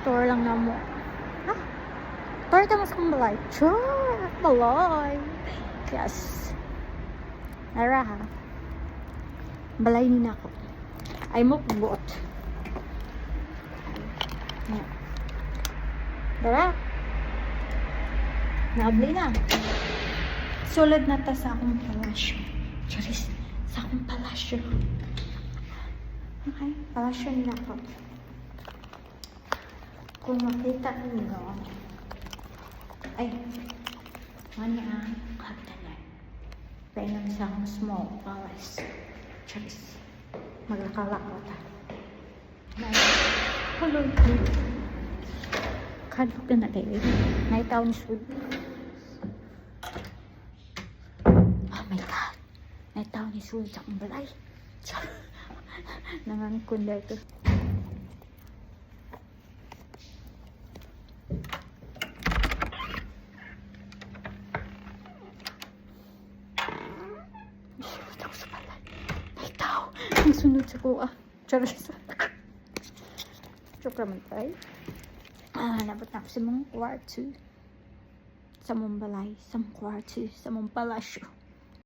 store lang na mo. Ha? Torta mas kong balay. Sure! Balay! Yes. Nara ha. Balay ni na ako. Ay mo buot. Yan. Dara. Naabli na. Sulod na ta sa akong palasyo. Charis. Sa akong palasyo. Okay? Palasyo nila ako. Kung makita ninyo, ay, manya ang hagdanan. Painom sa akong small palace. Charis. Maglakalakaw ta. Hulog. Kadok na tayo. May taon sud. Oh my God. May taon ni sud sa akong balay. Nangangkon dito. Ang sunod sa kuha. Charis. Joke naman tayo. Nabot na ako sa mong kwarto. Sa mong balay. Sa mong kwarto. Sa mong palasyo.